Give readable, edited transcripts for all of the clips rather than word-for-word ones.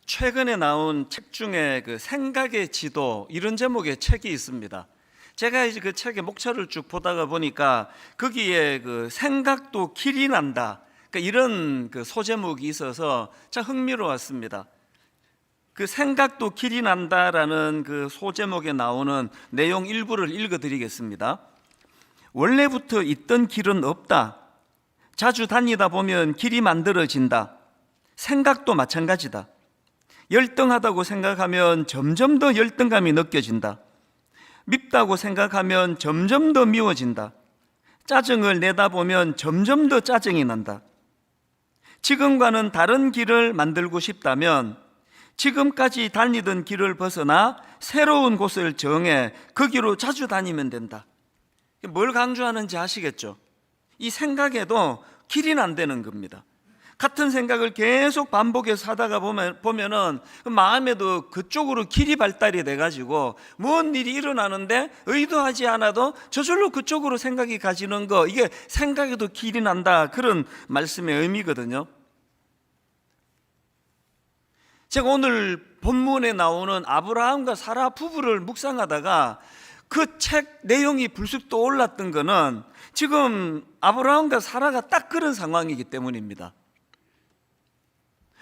최근에 나온 책 중에 그 생각의 지도 이런 제목의 책이 있습니다. 제가 이제 그 책의 목차를 쭉 보다가 보니까 거기에 그 생각도 길이 난다, 그러니까 이런 그 소제목이 있어서 참 흥미로웠습니다. 그 생각도 길이 난다라는 그 소제목에 나오는 내용 일부를 읽어드리겠습니다. 원래부터 있던 길은 없다. 자주 다니다 보면 길이 만들어진다. 생각도 마찬가지다. 열등하다고 생각하면 점점 더 열등감이 느껴진다. 밉다고 생각하면 점점 더 미워진다. 짜증을 내다 보면 점점 더 짜증이 난다. 지금과는 다른 길을 만들고 싶다면 지금까지 다니던 길을 벗어나 새로운 곳을 정해 거기로 자주 다니면 된다. 뭘 강조하는지 아시겠죠? 이 생각에도 길이 난다는 겁니다. 같은 생각을 계속 반복해서 하다가 보면은 마음에도 그쪽으로 길이 발달이 돼가지고 뭔 일이 일어나는데 의도하지 않아도 저절로 그쪽으로 생각이 가지는 거, 이게 생각에도 길이 난다, 그런 말씀의 의미거든요. 제가 오늘 본문에 나오는 아브라함과 사라 부부를 묵상하다가 그 책 내용이 불쑥 떠올랐던 거는 지금 아브라함과 사라가 딱 그런 상황이기 때문입니다.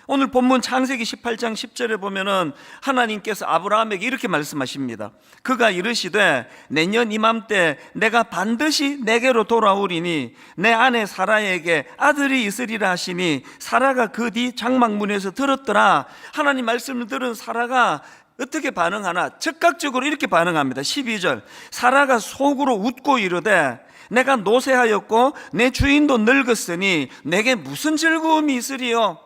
오늘 본문 창세기 18장 10절에 보면은 하나님께서 아브라함에게 이렇게 말씀하십니다. 그가 이르시되 내년 이맘때 내가 반드시 내게로 돌아오리니 내 아내 사라에게 아들이 있으리라 하시니 사라가 그 뒤 장막문에서 들었더라. 하나님 말씀을 들은 사라가 어떻게 반응하나? 즉각적으로 이렇게 반응합니다. 12절 사라가 속으로 웃고 이르되 내가 노쇠하였고 내 주인도 늙었으니 내게 무슨 즐거움이 있으리요?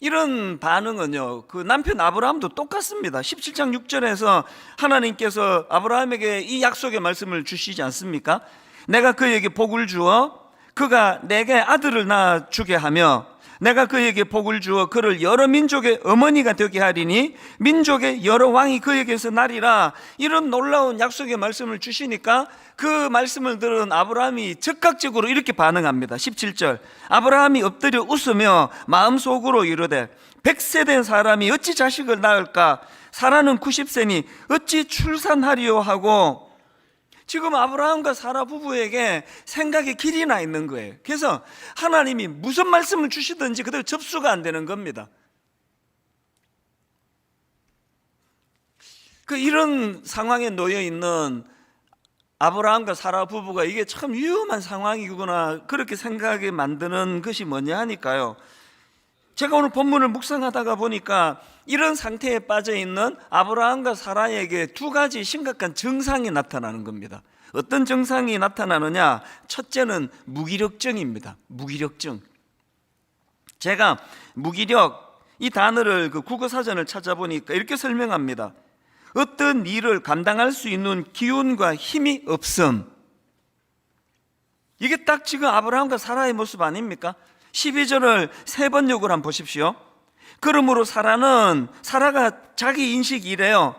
이런 반응은요, 그 남편 아브라함도 똑같습니다. 17장 6절에서 하나님께서 아브라함에게 이 약속의 말씀을 주시지 않습니까? 내가 그에게 복을 주어 그가 내게 아들을 낳아 주게 하며 내가 그에게 복을 주어 그를 여러 민족의 어머니가 되게 하리니 민족의 여러 왕이 그에게서 나리라. 이런 놀라운 약속의 말씀을 주시니까 그 말씀을 들은 아브라함이 즉각적으로 이렇게 반응합니다. 17절 아브라함이 엎드려 웃으며 마음속으로 이르되 100세 된 사람이 어찌 자식을 낳을까? 사라는 90세니 어찌 출산하리요 하고, 지금 아브라함과 사라 부부에게 생각의 길이 나 있는 거예요. 그래서 하나님이 무슨 말씀을 주시든지 그대로 접수가 안 되는 겁니다. 이런 상황에 놓여 있는 아브라함과 사라 부부가 이게 참 위험한 상황이구나, 그렇게 생각하게 만드는 것이 뭐냐 하니까요, 제가 오늘 본문을 묵상하다가 보니까 이런 상태에 빠져 있는 아브라함과 사라에게 두 가지 심각한 증상이 나타나는 겁니다. 어떤 증상이 나타나느냐? 첫째는 무기력증입니다. 무기력증. 제가 무기력, 이 단어를 그 국어사전을 찾아보니까 이렇게 설명합니다. 어떤 일을 감당할 수 있는 기운과 힘이 없음. 이게 딱 지금 아브라함과 사라의 모습 아닙니까? 12절을 세 번역을 한번 보십시오. 그러므로 사라가 자기 인식이 이래요.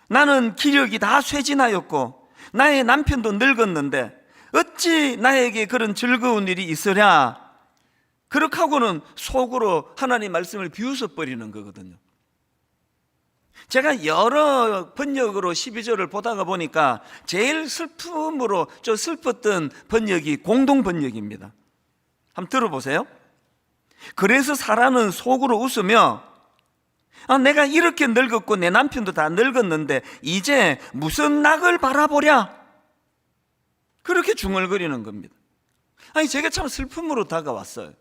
나는 기력이 다 쇠진하였고 나의 남편도 늙었는데 어찌 나에게 그런 즐거운 일이 있으랴. 그렇게 하고는 속으로 하나님 말씀을 비웃어 버리는 거거든요. 제가 여러 번역으로 12절을 보다가 보니까 제일 슬픔으로 좀 슬펐던 번역이 공동 번역입니다. 한번 들어보세요. 그래서 사라는 속으로 웃으며 내가 이렇게 늙었고 내 남편도 다 늙었는데 이제 무슨 낙을 바라보랴, 그렇게 중얼거리는 겁니다. 아니, 제가 참 슬픔으로 다가왔어요.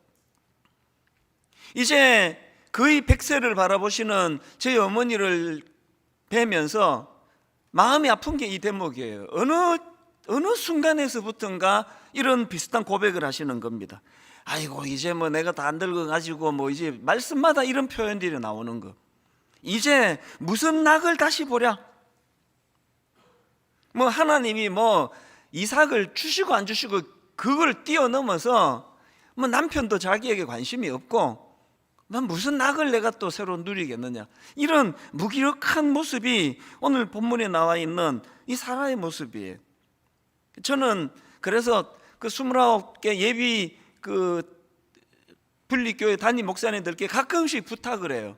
이제 거의 100세를 바라보시는 저희 어머니를 뵈면서 마음이 아픈 게 이 대목이에요. 어느 순간에서부턴가 이런 비슷한 고백을 하시는 겁니다. 아이고, 이제 뭐 내가 다 늙어가지고 뭐 이제 말씀마다 이런 표현들이 나오는 거. 이제 무슨 낙을 다시 보랴. 뭐 하나님이 뭐 이삭을 주시고 안 주시고 그걸 뛰어넘어서 뭐 남편도 자기에게 관심이 없고 난 무슨 낙을 내가 또 새로 누리겠느냐, 이런 무기력한 모습이 오늘 본문에 나와 있는 이 사라의 모습이에요. 저는 그래서 그 29개 예비 분리교회 담임 목사님들께 가끔씩 부탁을 해요.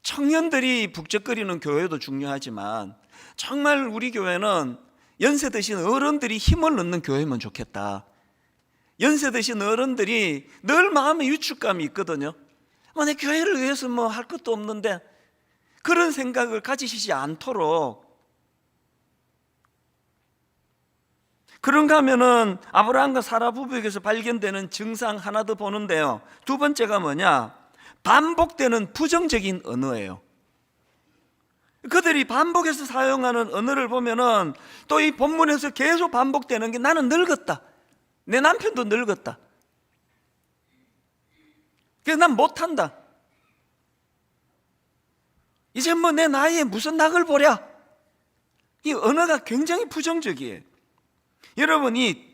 청년들이 북적거리는 교회도 중요하지만 정말 우리 교회는 연세 드신 어른들이 힘을 넣는 교회면 좋겠다. 연세 드신 어른들이 늘 마음에 위축감이 있거든요. 내 교회를 위해서 뭐 할 것도 없는데, 그런 생각을 가지시지 않도록. 그런가 하면은 아브라함과 사라 부부에게서 발견되는 증상 하나 더 보는데요, 두 번째가 뭐냐? 반복되는 부정적인 언어예요. 그들이 반복해서 사용하는 언어를 보면은 또 이 본문에서 계속 반복되는 게, 나는 늙었다, 내 남편도 늙었다, 그래서 난 못한다, 이제 뭐 내 나이에 무슨 낙을 보랴. 이 언어가 굉장히 부정적이에요. 여러분, 이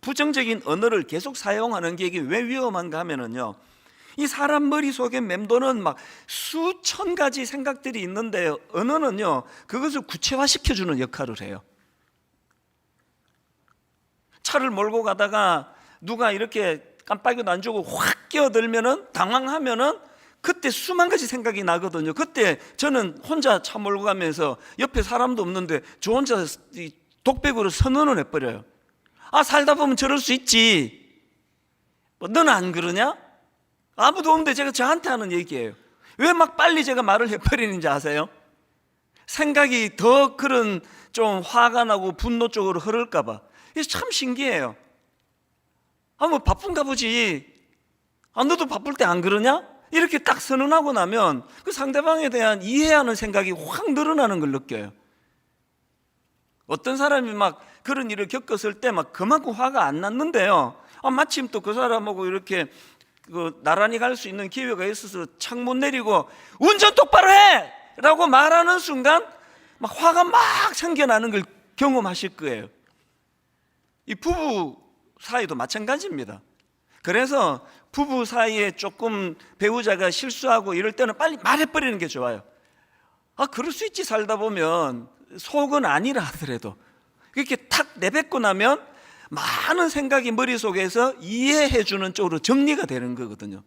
부정적인 언어를 계속 사용하는 게 이게 왜 위험한가 하면은요, 이 사람 머릿속에 맴도는 막 수천 가지 생각들이 있는데, 언어는요 그것을 구체화시켜주는 역할을 해요. 차를 몰고 가다가 누가 이렇게 깜빡이도 안 주고 확 끼어들면은, 당황하면은 그때 수만 가지 생각이 나거든요. 그때 저는 혼자 차 몰고 가면서 옆에 사람도 없는데 저 혼자 독백으로 선언을 해버려요. 살다 보면 저럴 수 있지, 너는 안 그러냐? 아무도 없는데 제가 저한테 하는 얘기예요. 왜 막 빨리 제가 말을 해버리는지 아세요? 생각이 더 그런 좀 화가 나고 분노 쪽으로 흐를까 봐. 이게 참 신기해요. 뭐 바쁜가 보지, 너도 바쁠 때 안 그러냐? 이렇게 딱 선언하고 나면 그 상대방에 대한 이해하는 생각이 확 늘어나는 걸 느껴요. 어떤 사람이 막 그런 일을 겪었을 때 막 그만큼 화가 안 났는데요, 마침 또 그 사람하고 이렇게 나란히 갈 수 있는 기회가 있어서 창문 내리고 운전 똑바로 해! 라고 말하는 순간 막 화가 막 생겨나는 걸 경험하실 거예요. 이 부부 사이도 마찬가지입니다. 그래서 부부 사이에 조금 배우자가 실수하고 이럴 때는 빨리 말해버리는 게 좋아요. 그럴 수 있지, 살다 보면. 속은 아니라 하더라도 이렇게 탁 내뱉고 나면 많은 생각이 머릿속에서 이해해주는 쪽으로 정리가 되는 거거든요.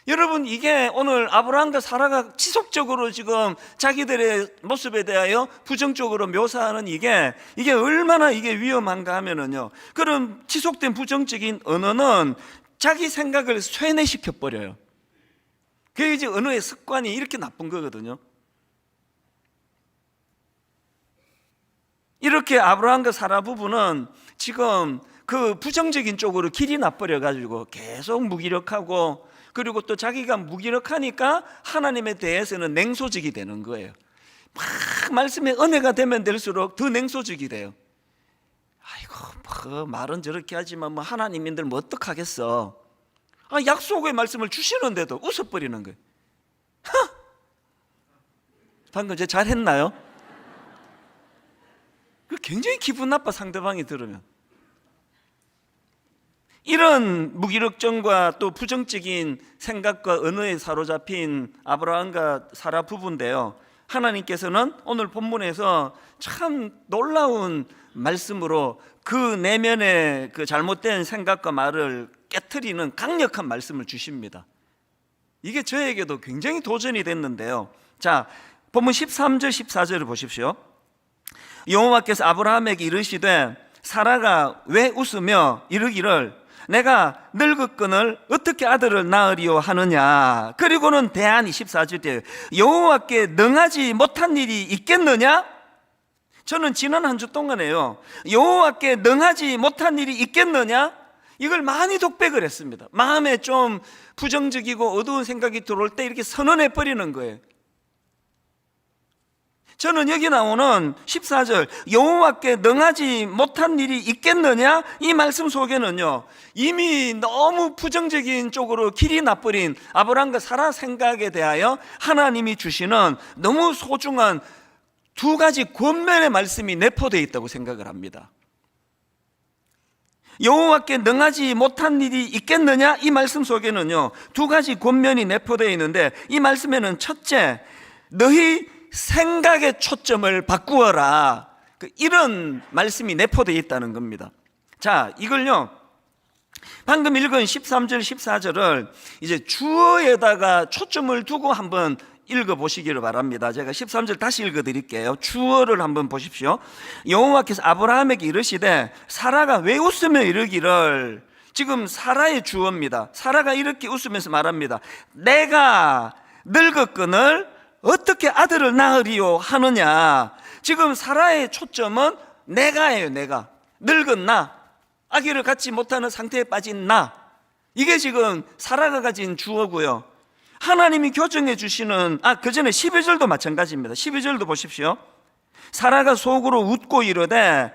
여러분, 이게 오늘 아브라함과 사라가 지속적으로 지금 자기들의 모습에 대하여 부정적으로 묘사하는 이게 얼마나 이게 위험한가 하면은요, 그런 지속된 부정적인 언어는 자기 생각을 쇠뇌시켜 버려요. 그게 이제 언어의 습관이 이렇게 나쁜 거거든요. 이렇게 아브라함과 사라 부부는 지금 그 부정적인 쪽으로 길이 나버려 가지고 계속 무기력하고, 그리고 또 자기가 무기력하니까 하나님에 대해서는 냉소적이 되는 거예요. 막 말씀에 은혜가 되면 될수록 더 냉소적이 돼요. 뭐 말은 저렇게 하지만 뭐 하나님인들 뭐 어떡하겠어. 약속의 말씀을 주시는데도 웃어버리는 거예요. 방금 제가 잘했나요? 굉장히 기분 나빠, 상대방이 들으면. 이런 무기력증과 또 부정적인 생각과 언어에 사로잡힌 아브라함과 사라 부부인데요, 하나님께서는 오늘 본문에서 참 놀라운 말씀으로 그 내면의 그 잘못된 생각과 말을 깨트리는 강력한 말씀을 주십니다. 이게 저에게도 굉장히 도전이 됐는데요. 자, 본문 13절 14절을 보십시오. 여호와께서 아브라함에게 이르시되 사라가 왜 웃으며 이르기를 내가 늙었거늘 어떻게 아들을 낳으리요 하느냐. 그리고는 대안이 14절에 여호와께 능하지 못한 일이 있겠느냐. 저는 지난 한 주 동안에요, 여호와께 능하지 못한 일이 있겠느냐, 이걸 많이 독백을 했습니다. 마음에 좀 부정적이고 어두운 생각이 들어올 때 이렇게 선언해 버리는 거예요. 저는 여기 나오는 14절 여호와께 능하지 못한 일이 있겠느냐, 이 말씀 속에는요, 이미 너무 부정적인 쪽으로 길이 나버린 아브라함과 사라 생각에 대하여 하나님이 주시는 너무 소중한 두 가지 권면의 말씀이 내포되어 있다고 생각을 합니다. 여호와께 능하지 못한 일이 있겠느냐, 이 말씀 속에는요 두 가지 권면이 내포되어 있는데, 이 말씀에는 첫째, 너희 생각의 초점을 바꾸어라, 이런 말씀이 내포되어 있다는 겁니다. 자, 이걸요 방금 읽은 13절 14절을 이제 주어에다가 초점을 두고 한번 읽어보시기를 바랍니다. 제가 13절 다시 읽어드릴게요. 주어를 한번 보십시오. 여호와께서 아브라함에게 이르시되 사라가 왜 웃으며 이르기를, 지금 사라의 주어입니다. 사라가 이렇게 웃으면서 말합니다. 내가 늙었거늘 어떻게 아들을 낳으리요 하느냐. 지금 사라의 초점은 내가예요. 내가 늙은 나, 아기를 갖지 못하는 상태에 빠진 나, 이게 지금 사라가 가진 주어고요. 하나님이 교정해 주시는 그 전에 12절도 마찬가지입니다. 12절도 보십시오. 사라가 속으로 웃고 이르되,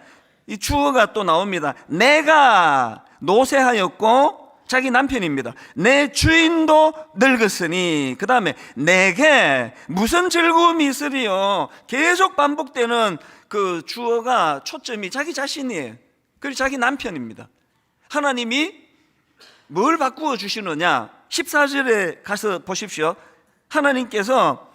이 주어가 또 나옵니다. 내가 노쇠하였고, 자기 남편입니다. 내 주인도 늙었으니, 그 다음에 내게 무슨 즐거움이 있으리요. 계속 반복되는 그 주어가 초점이 자기 자신이에요. 그리고 자기 남편입니다. 하나님이 뭘 바꾸어 주시느냐, 14절에 가서 보십시오. 하나님께서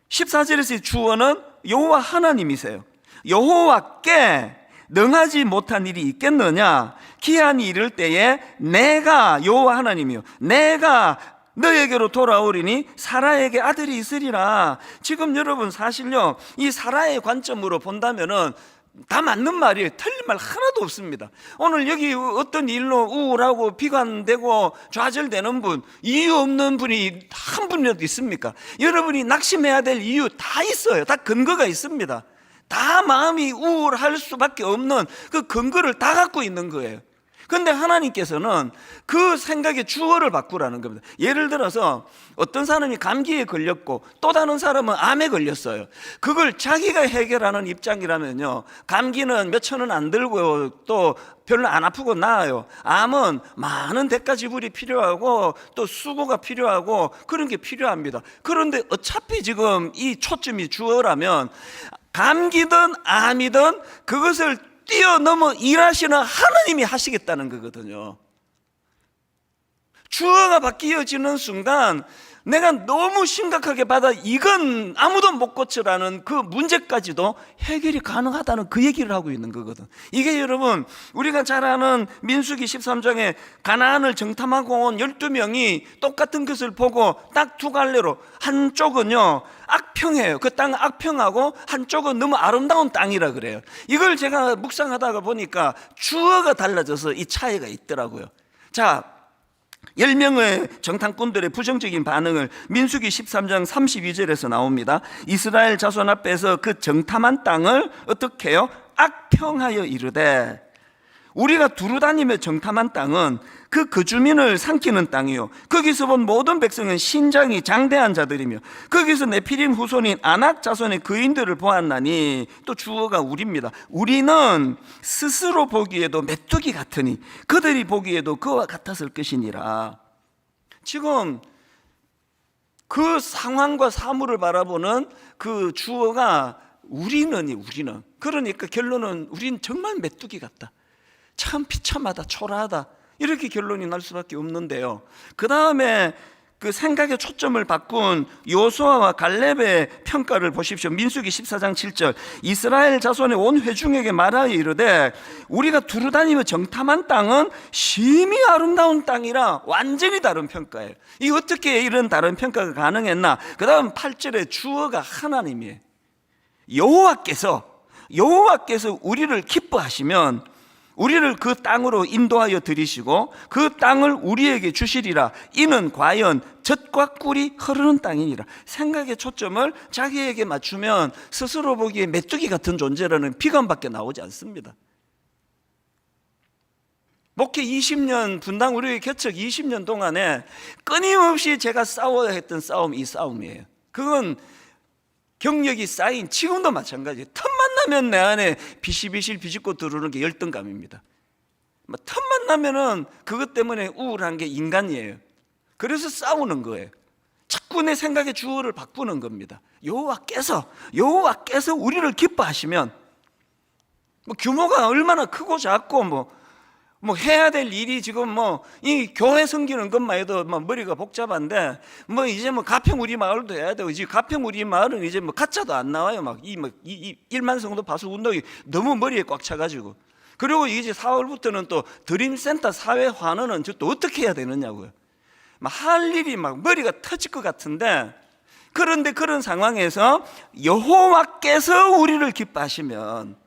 14절에서의 주어는 여호와 하나님이세요. 여호와께 능하지 못한 일이 있겠느냐. 기한이 이를 때에 내가 여호와 하나님이요, 내가 너에게로 돌아오리니 사라에게 아들이 있으리라. 지금 여러분 사실요, 이 사라의 관점으로 본다면은 다 맞는 말이에요. 틀린 말 하나도 없습니다. 오늘 여기 어떤 일로 우울하고 비관되고 좌절되는 분, 이유 없는 분이 한 분이라도 있습니까? 여러분이 낙심해야 될 이유 다 있어요. 다 근거가 있습니다. 다 마음이 우울할 수밖에 없는 그 근거를 다 갖고 있는 거예요. 그런데 하나님께서는 그 생각의 주어를 바꾸라는 겁니다. 예를 들어서 어떤 사람이 감기에 걸렸고 또 다른 사람은 암에 걸렸어요. 그걸 자기가 해결하는 입장이라면요, 감기는 몇천 원 안 들고 또 별로 안 아프고 나아요. 암은 많은 대가 지불이 필요하고 또 수고가 필요하고 그런 게 필요합니다. 그런데 어차피 지금 이 초점이 주어라면 감기든 암이든 그것을 뛰어넘어 일하시는 하나님이 하시겠다는 거거든요. 주어가 바뀌어지는 순간 내가 너무 심각하게 받아 이건 아무도 못 고쳐라는 그 문제까지도 해결이 가능하다는 그 얘기를 하고 있는 거거든. 이게 여러분 우리가 잘 아는 민수기 13장에 가나안을 정탐하고 온 12명이 똑같은 것을 보고 딱 두 갈래로, 한쪽은요 악평이에요. 그 땅은 악평하고 한쪽은 너무 아름다운 땅이라 그래요. 이걸 제가 묵상하다가 보니까 주어가 달라져서 이 차이가 있더라고요. 자, 10명의 정탐꾼들의 부정적인 반응을 민수기 13장 32절에서 나옵니다. 이스라엘 자손 앞에서 그 정탐한 땅을 어떻게 해요? 악평하여 이르되, 우리가 두루 다니며 정탐한 땅은 그 주민을 삼키는 땅이요, 거기서 본 모든 백성은 신장이 장대한 자들이며 거기서 네피림 후손인 아낙 자손의 거인들을 보았나니, 또 주어가 우리입니다. 우리는 스스로 보기에도 메뚜기 같으니 그들이 보기에도 그와 같았을 것이니라. 지금 그 상황과 사물을 바라보는 그 주어가 우리는. 그러니까 결론은 우린 정말 메뚜기 같다, 참 비참하다, 초라하다, 이렇게 결론이 날 수밖에 없는데요. 그 다음에 그 생각의 초점을 바꾼 요수아와 갈렙의 평가를 보십시오. 민수기 14장 7절, 이스라엘 자손의 온 회중에게 말하여 이르되, 우리가 두루 다니며 정탐한 땅은 심히 아름다운 땅이라. 완전히 다른 평가예요. 이 어떻게 이런 다른 평가가 가능했나? 그 다음 8절에 주어가 하나님이에요. 여호와께서 우리를 기뻐하시면 우리를 그 땅으로 인도하여 들이시고 그 땅을 우리에게 주시리라. 이는 과연 젖과 꿀이 흐르는 땅이니라. 생각의 초점을 자기에게 맞추면 스스로 보기에 메뚜기 같은 존재라는 비관밖에 나오지 않습니다. 목회 20년, 분당 우리의 개척 20년 동안에 끊임없이 제가 싸워야 했던 싸움이 이 싸움이에요. 그건 경력이 쌓인, 지금도 마찬가지예요. 틈만 나면 내 안에 비실비실 비집고 들어오는 게 열등감입니다. 틈만 나면은 그것 때문에 우울한 게 인간이에요. 그래서 싸우는 거예요. 자꾸 내 생각의 주어를 바꾸는 겁니다. 여호와께서 우리를 기뻐하시면, 규모가 얼마나 크고 작고 해야 될 일이 지금 이 교회 섬기는 것만 해도 머리가 복잡한데 이제 가평 우리 마을도 해야 되고, 이제 가평 우리 마을은 이제 가짜도 안 나와요. 이 1만 성도 파수 운동이 너무 머리에 꽉 차가지고 그리고 이제 4월부터는 또 드림센터 사회환원은 또 어떻게 해야 되느냐고요. 막 할 일이 막 머리가 터질 것 같은데, 그런데 그런 상황에서 여호와께서 우리를 기뻐하시면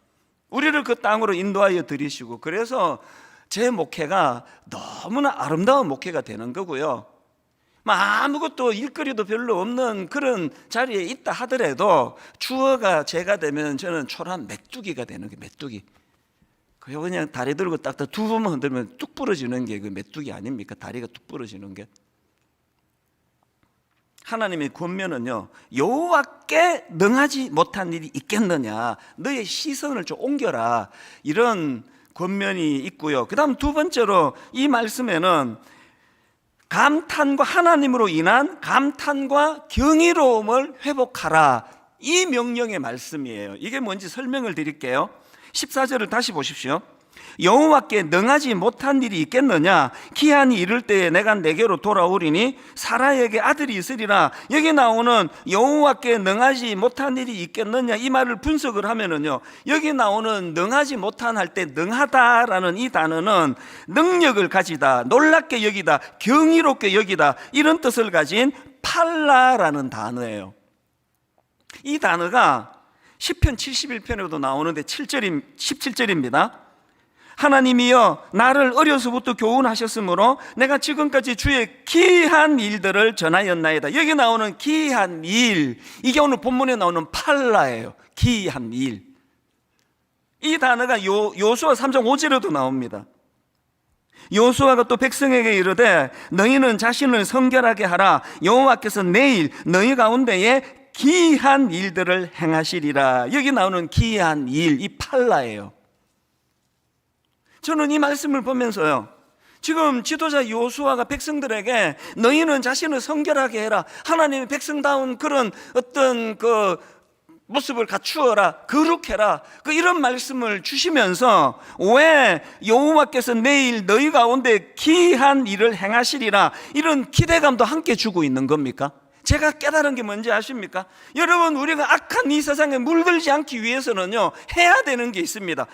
우리를 그 땅으로 인도하여 드리시고, 그래서 제 목회가 너무나 아름다운 목회가 되는 거고요. 아무것도 일거리도 별로 없는 그런 자리에 있다 하더라도 주어가 제가 되면 저는 초라한 메뚜기가 되는 게, 메뚜기. 그냥 다리 들고 딱딱 두 번만 흔들면 뚝 부러지는 게 그 메뚜기 아닙니까? 다리가 뚝 부러지는 게. 하나님의 권면은요, 여호와께 능하지 못한 일이 있겠느냐, 너의 시선을 좀 옮겨라, 이런 권면이 있고요. 그 다음 두 번째로 이 말씀에는 감탄과, 하나님으로 인한 감탄과 경이로움을 회복하라, 이 명령의 말씀이에요. 이게 뭔지 설명을 드릴게요. 14절을 다시 보십시오. 여호와께 능하지 못한 일이 있겠느냐, 기한이 이를 때에 내가 내게로 돌아오리니 사라에게 아들이 있으리라. 여기 나오는 여호와께 능하지 못한 일이 있겠느냐, 이 말을 분석을 하면은요, 여기 나오는 능하지 못한 할 때 능하다라는 이 단어는 능력을 가지다, 놀랍게 여기다, 경이롭게 여기다, 이런 뜻을 가진 팔라라는 단어예요. 이 단어가 시편 71편에도 나오는데 17절입니다. 하나님이여 나를 어려서부터 교훈하셨으므로 내가 지금까지 주의 기이한 일들을 전하였나이다. 여기 나오는 기이한 일, 이게 오늘 본문에 나오는 팔라예요. 기이한 일. 이 단어가 요수아 3장 5절에도 나옵니다. 요수아가 또 백성에게 이르되 너희는 자신을 성결하게 하라. 여호와께서 내일 너희 가운데에 기이한 일들을 행하시리라. 여기 나오는 기이한 일, 이 팔라예요. 저는 이 말씀을 보면서요, 지금 지도자 요수아가 백성들에게 너희는 자신을 성결하게 해라, 하나님의 백성다운 그런 어떤 그 모습을 갖추어라, 거룩해라, 이런 말씀을 주시면서 왜 여호와께서 내일 너희 가운데 기이한 일을 행하시리라, 이런 기대감도 함께 주고 있는 겁니까? 제가 깨달은 게 뭔지 아십니까? 여러분, 우리가 악한 이 세상에 물들지 않기 위해서는요, 해야 되는 게 있습니다.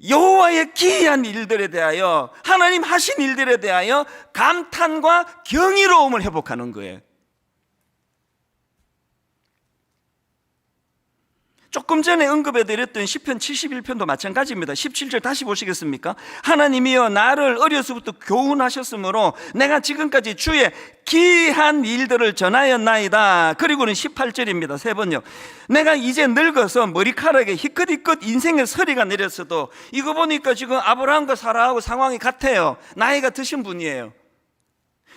여호와의 기이한 일들에 대하여, 하나님 하신 일들에 대하여 감탄과 경이로움을 회복하는 거예요. 조금 전에 언급해드렸던 시편 71편도 마찬가지입니다. 17절 다시 보시겠습니까? 하나님이여 나를 어려서부터 교훈하셨으므로 내가 지금까지 주의 기이한 일들을 전하였나이다. 그리고는 18절입니다. 세 번요. 내가 이제 늙어서 머리카락에 희끗희끗 인생의 서리가 내렸어도, 이거 보니까 지금 아브라함과 사라하고 상황이 같아요. 나이가 드신 분이에요.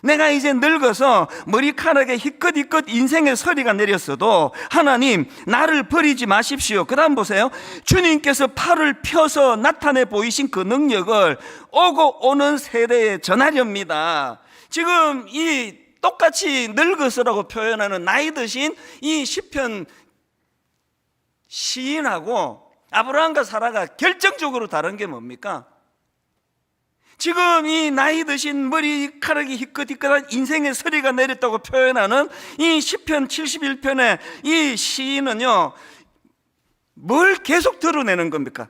내가 이제 늙어서 머리카락에 희끗희끗 인생의 서리가 내렸어도 하나님 나를 버리지 마십시오. 그 다음 보세요. 주님께서 팔을 펴서 나타내 보이신 그 능력을 오고 오는 세대에 전하렵니다. 지금 이 똑같이 늙어서라고 표현하는 나이 드신 이 시편 시인하고 아브라함과 사라가 결정적으로 다른 게 뭡니까? 지금 이 나이 드신 머리카락이 희끗희끗한 인생의 서리가 내렸다고 표현하는 이 시편 71편의 이 시인은요, 뭘 계속 드러내는 겁니까?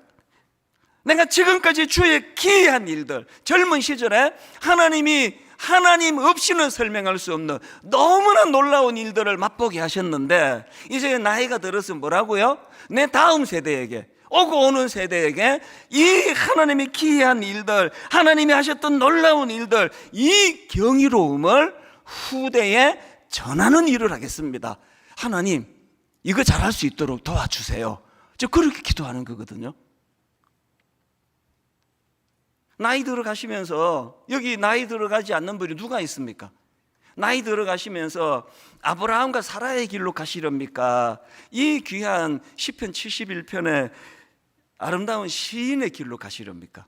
내가 지금까지 주의 기이한 일들, 젊은 시절에 하나님 없이는 설명할 수 없는 너무나 놀라운 일들을 맛보게 하셨는데, 이제 나이가 들어서 뭐라고요? 내 다음 세대에게, 오고 오는 세대에게 이 하나님의 기이한 일들, 하나님이 하셨던 놀라운 일들, 이 경이로움을 후대에 전하는 일을 하겠습니다. 하나님, 이거 잘할 수 있도록 도와주세요. 저 그렇게 기도하는 거거든요. 나이 들어가시면서, 여기 나이 들어가지 않는 분이 누가 있습니까? 나이 들어가시면서 아브라함과 사라의 길로 가시렵니까? 이 귀한 시편 71편의 아름다운 시인의 길로 가시렵니까?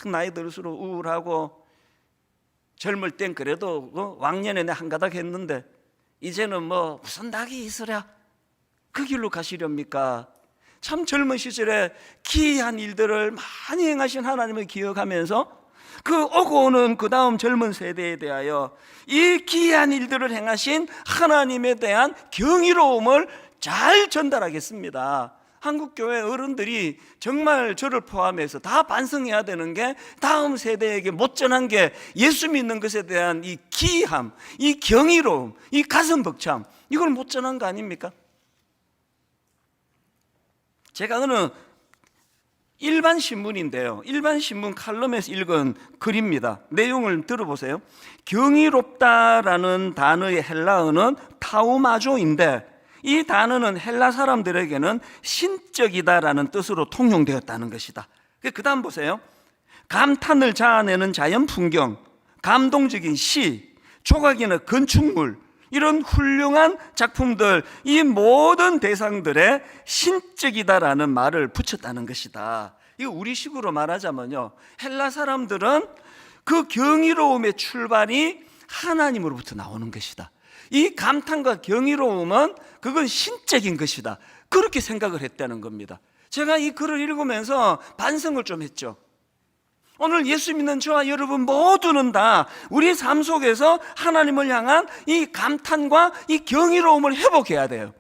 참 나이 들수록 우울하고, 젊을 땐 그래도 왕년에 내 한 가닥 했는데 이제는 무슨 닭이 있으랴, 그 길로 가시렵니까? 참 젊은 시절에 기이한 일들을 많이 행하신 하나님을 기억하면서 그 오고 오는 그 다음 젊은 세대에 대하여 이 기이한 일들을 행하신 하나님에 대한 경이로움을 잘 전달하겠습니다. 한국 교회 어른들이 정말 저를 포함해서 다 반성해야 되는 게, 다음 세대에게 못 전한 게 예수 믿는 것에 대한 이 기이함, 이 경이로움, 이 가슴 벅참, 이걸 못 전한 거 아닙니까? 제가 어느 일반 신문인데요, 일반 신문 칼럼에서 읽은 글입니다. 내용을 들어보세요. 경이롭다라는 단어의 헬라어는 타우마조인데, 이 단어는 헬라 사람들에게는 신적이다라는 뜻으로 통용되었다는 것이다. 그 다음 보세요. 감탄을 자아내는 자연 풍경, 감동적인 시, 조각이나 건축물, 이런 훌륭한 작품들, 이 모든 대상들의 신적이다라는 말을 붙였다는 것이다. 이거 우리식으로 말하자면요, 헬라 사람들은 그 경이로움의 출발이 하나님으로부터 나오는 것이다. 이 감탄과 경이로움은 그건 신적인 것이다, 그렇게 생각을 했다는 겁니다. 제가 이 글을 읽으면서 반성을 좀 했죠. 오늘 예수 믿는 저와 여러분 모두는 다 우리 삶 속에서 하나님을 향한 이 감탄과 이 경이로움을 회복해야 돼요.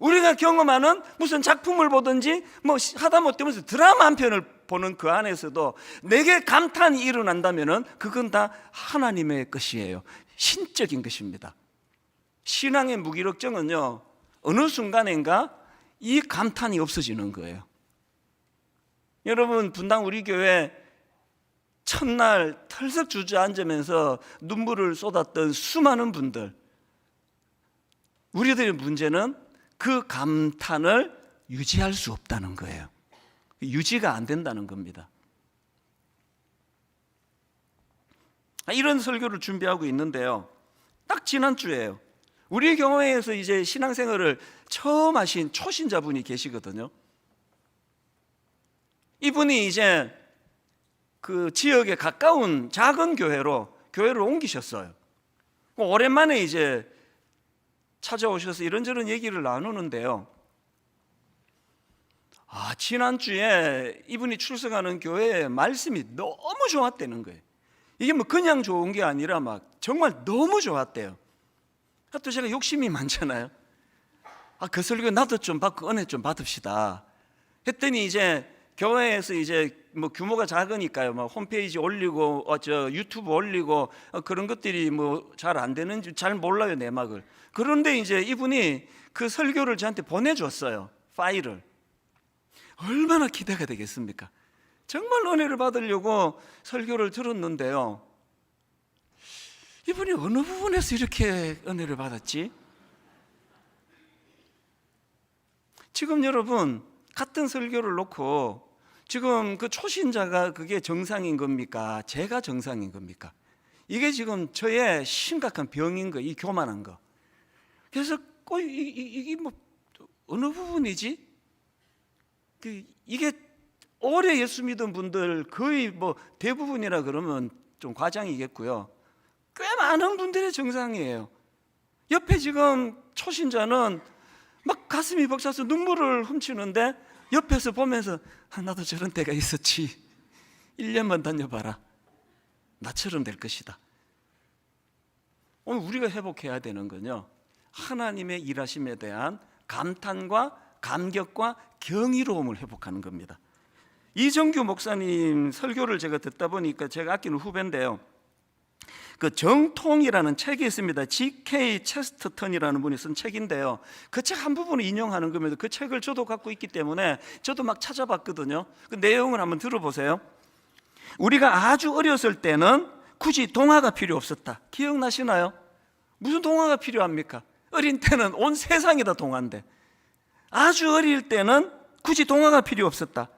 우리가 경험하는 무슨 작품을 보든지 뭐 하다못해 드라마 한 편을 보는 그 안에서도 내게 감탄이 일어난다면 그건 다 하나님의 것이에요. 신적인 것입니다. 신앙의 무기력증은요, 어느 순간인가 이 감탄이 없어지는 거예요. 여러분, 분당 우리 교회 첫날 털썩 주저앉으면서 눈물을 쏟았던 수많은 분들, 우리들의 문제는 그 감탄을 유지할 수 없다는 거예요. 유지가 안 된다는 겁니다. 이런 설교를 준비하고 있는데요, 딱 지난주에요, 우리 교회에서 이제 신앙생활을 처음 하신 초신자분이 계시거든요. 이분이 이제 그 지역에 가까운 작은 교회를 옮기셨어요. 오랜만에 이제 찾아오셔서 이런저런 얘기를 나누는데요, 지난주에 이분이 출석하는 교회의 말씀이 너무 좋았다는 거예요. 이게 뭐 그냥 좋은 게 아니라 막 정말 너무 좋았대요. 또 제가 욕심이 많잖아요. 그 설교 나도 좀 받고 은혜 좀 받읍시다 했더니, 이제 교회에서 이제 뭐 규모가 작으니까요, 막 홈페이지 올리고 유튜브 올리고 그런 것들이 뭐 잘 안 되는지 잘 몰라요, 내막을. 그런데 이제 이분이 그 설교를 저한테 보내줬어요, 파일을. 얼마나 기대가 되겠습니까? 정말 은혜를 받으려고 설교를 들었는데요, 이분이 어느 부분에서 이렇게 은혜를 받았지? 지금 여러분, 같은 설교를 놓고 지금 그 초신자가 그게 정상인 겁니까? 제가 정상인 겁니까? 이게 지금 저의 심각한 병인 거, 이 교만한 거. 그래서 이게 뭐 어느 부분이지? 이게 오래 예수 믿은 분들 거의 뭐 대부분이라 그러면 좀 과장이겠고요, 꽤 많은 분들의 정상이에요. 옆에 지금 초신자는 막 가슴이 벅차서 눈물을 훔치는데, 옆에서 보면서 나도 저런 때가 있었지, 1년만 다녀봐라, 나처럼 될 것이다. 오늘 우리가 회복해야 되는 건요, 하나님의 일하심에 대한 감탄과 감격과 경이로움을 회복하는 겁니다. 이정규 목사님 설교를 제가 듣다 보니까, 제가 아끼는 후배인데요, 그 정통이라는 책이 있습니다. G.K. 체스터턴이라는 분이 쓴 책인데요, 그 책 한 부분을 인용하는 겁니다. 그 책을 저도 갖고 있기 때문에 저도 막 찾아봤거든요. 그 내용을 한번 들어보세요. 우리가 아주 어렸을 때는 굳이 동화가 필요 없었다. 기억나시나요? 무슨 동화가 필요합니까? 어린 때는 온 세상이 다 동화인데, 아주 어릴 때는 굳이 동화가 필요 없었다.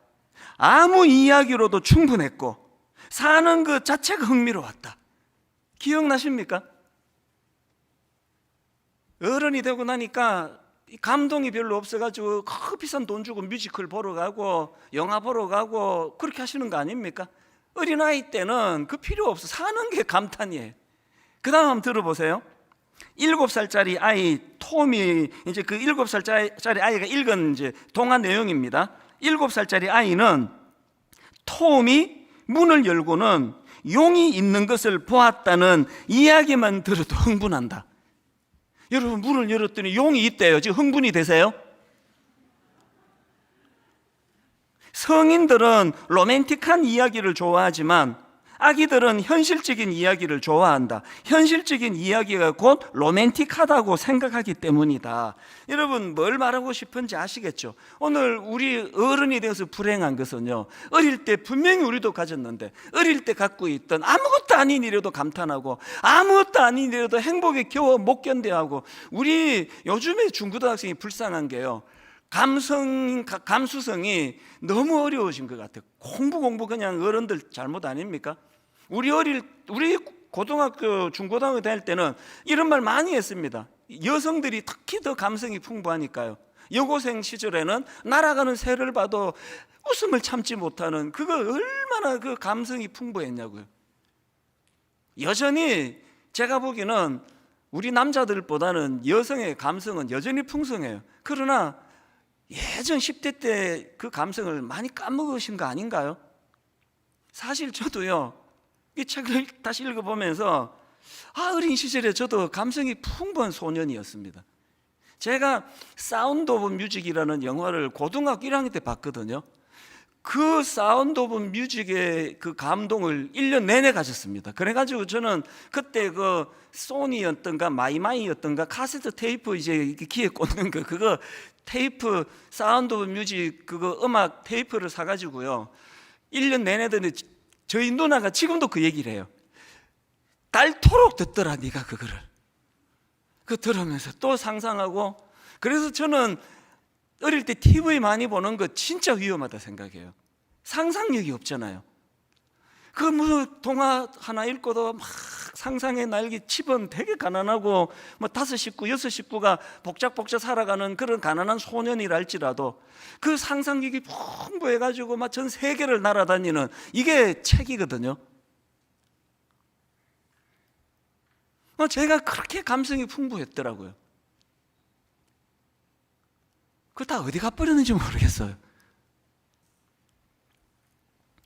아무 이야기로도 충분했고 사는 그 자체가 흥미로웠다. 기억나십니까? 어른이 되고 나니까 감동이 별로 없어가지고 비싼 돈 주고 뮤지컬 보러 가고 영화 보러 가고 그렇게 하시는 거 아닙니까? 어린아이 때는 그 필요 없어. 사는 게 감탄이에요. 그 다음 한번 들어보세요. 7살짜리 아이 톰이, 이제 그 7살짜리 아이가 읽은 이제 동화 내용입니다. 7살짜리 아이는 톰이 문을 열고는 용이 있는 것을 보았다는 이야기만 들어도 흥분한다. 여러분, 문을 열었더니 용이 있대요. 지금 흥분이 되세요? 성인들은 로맨틱한 이야기를 좋아하지만 아기들은 현실적인 이야기를 좋아한다. 현실적인 이야기가 곧 로맨틱하다고 생각하기 때문이다. 여러분, 뭘 말하고 싶은지 아시겠죠? 오늘 우리 어른이 되어서 불행한 것은요, 어릴 때 분명히 우리도 가졌는데 어릴 때 갖고 있던 아무것도 아닌 일에도 감탄하고 아무것도 아닌 일에도 행복에 겨워 못 견뎌하고, 우리 요즘에 중고등학생이 불쌍한 게요, 감수성이 너무 어려우신 것 같아요. 공부 그냥 어른들 잘못 아닙니까? 우리 고등학교, 중고등학교 다닐 때는 이런 말 많이 했습니다. 여성들이 특히 더 감성이 풍부하니까요. 여고생 시절에는 날아가는 새를 봐도 웃음을 참지 못하는, 그거 얼마나 그 감성이 풍부했냐고요. 여전히 제가 보기에는 우리 남자들보다는 여성의 감성은 여전히 풍성해요. 그러나 예전 10대 때 그 감성을 많이 까먹으신 거 아닌가요? 사실 저도요, 이 책을 다시 읽어보면서 어린 시절에 저도 감성이 풍부한 소년이었습니다. 제가 사운드 오브 뮤직이라는 영화를 고등학교 1학년 때 봤거든요. 그 사운드 오브 뮤직의 그 감동을 1년 내내 가졌습니다. 그래가지고 저는 그때 그 소니였던가 마이마이였던가 카세트 테이프 이제 귀에 꽂는 거, 그거 테이프, 사운드 오브 뮤직 그거 음악 테이프를 사가지고요, 1년 내내 듣는데 저희 누나가 지금도 그 얘기를 해요. 닳도록 듣더라 네가 그거를. 그 들으면서 또 상상하고. 그래서 저는 어릴 때 TV 많이 보는 거 진짜 위험하다 생각해요. 상상력이 없잖아요. 그 무슨 동화 하나 읽고도 막 상상의 날개, 집은 되게 가난하고 뭐 5식구, 6식구가 복작복작 살아가는 그런 가난한 소년이랄지라도 그 상상력이 풍부해가지고 막 전 세계를 날아다니는, 이게 책이거든요. 제가 그렇게 감성이 풍부했더라고요. 그걸 다 어디 가버렸는지 모르겠어요.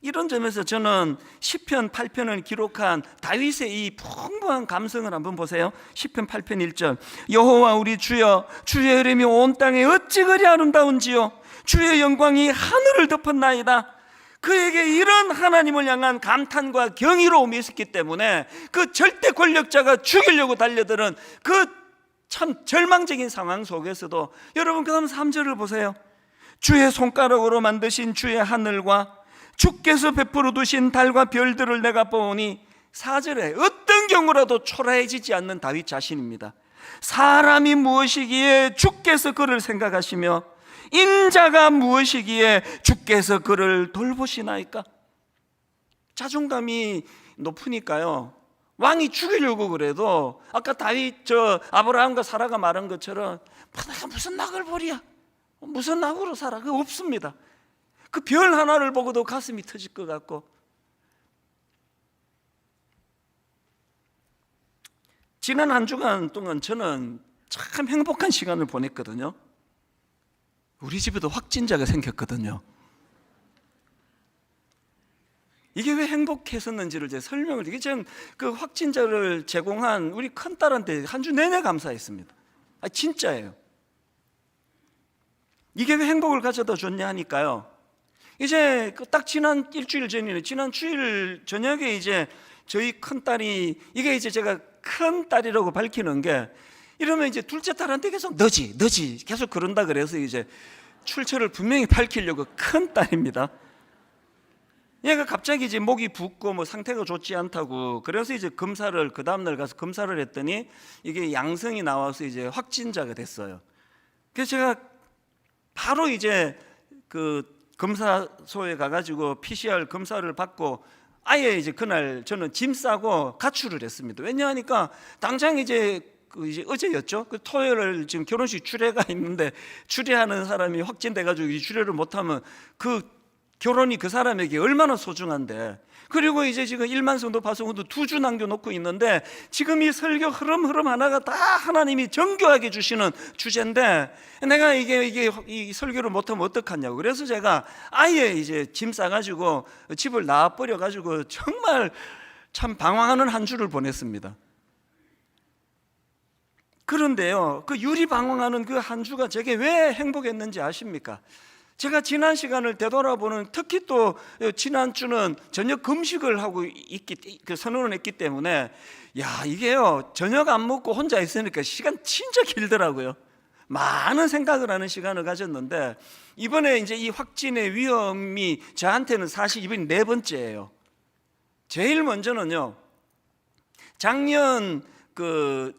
이런 점에서 저는 시편 8편을 기록한 다윗의 이 풍부한 감성을 한번 보세요. 시편 8편 1절, 여호와 우리 주여, 주의 이름이 온 땅에 어찌 그리 아름다운지요, 주의 영광이 하늘을 덮었나이다. 그에게 이런 하나님을 향한 감탄과 경이로움이 있었기 때문에 그 절대 권력자가 죽이려고 달려드는 그 참 절망적인 상황 속에서도, 여러분 그 다음 3절을 보세요. 주의 손가락으로 만드신 주의 하늘과 주께서 베풀어 두신 달과 별들을 내가 보니, 4절에 어떤 경우라도 초라해지지 않는 다윗 자신입니다. 사람이 무엇이기에 주께서 그를 생각하시며 인자가 무엇이기에 주께서 그를 돌보시나이까. 자존감이 높으니까요, 왕이 죽이려고 그래도 아까 다윗 아브라함과 사라가 말한 것처럼 내가 무슨 낙을 벌이야, 무슨 낙으로 살아, 그거 없습니다. 그 별 하나를 보고도 가슴이 터질 것 같고. 지난 한 주간 동안 저는 참 행복한 시간을 보냈거든요. 우리 집에도 확진자가 생겼거든요. 이게 왜 행복했었는지를 제가 설명을, 이게 전 그 확진자를 제공한 우리 큰딸한테 한 주 내내 감사했습니다. 진짜예요. 이게 왜 행복을 가져다 줬냐 하니까요, 이제 딱 지난 일주일 전이네, 지난 주일 저녁에 이제 저희 큰딸이, 이게 이제 제가 큰딸이라고 밝히는 게, 이러면 이제 둘째 딸한테 계속 너지 계속 그런다 그래서 이제 출처를 분명히 밝히려고, 큰딸입니다. 얘가 갑자기 이제 목이 붓고 뭐 상태가 좋지 않다고, 그래서 이제 검사를, 그 다음날 가서 검사를 했더니 이게 양성이 나와서 이제 확진자가 됐어요. 그래서 제가 바로 이제 그 검사소에 가가지고 PCR 검사를 받고, 아예 이제 그날 저는 짐 싸고 가출을 했습니다. 왜냐하니까 당장 이제 어제였죠. 그 토요일 지금 결혼식 주례가 있는데, 주례하는 사람이 확진돼가지고 주례를 못하면 그 결혼이 그 사람에게 얼마나 소중한데. 그리고 이제 지금 1만 성도 파송도 2주 남겨놓고 있는데, 지금 이 설교 흐름 하나가 다 하나님이 정교하게 주시는 주제인데, 내가 이 설교를 못하면 어떡하냐고. 그래서 제가 아예 이제 짐 싸가지고 집을 나와버려가지고 정말 참 방황하는 한 주를 보냈습니다. 그런데요, 그 유리방황하는 그 한 주가 제게 왜 행복했는지 아십니까? 제가 지난 시간을 되돌아보는, 특히 또 지난주는 저녁 금식을 하고 선언을 했기 때문에, 야, 이게요, 저녁 안 먹고 혼자 있으니까 시간 진짜 길더라고요. 많은 생각을 하는 시간을 가졌는데, 이번에 이제 이 확진의 위험이 저한테는 사실 이번이 4번째예요. 제일 먼저는요, 작년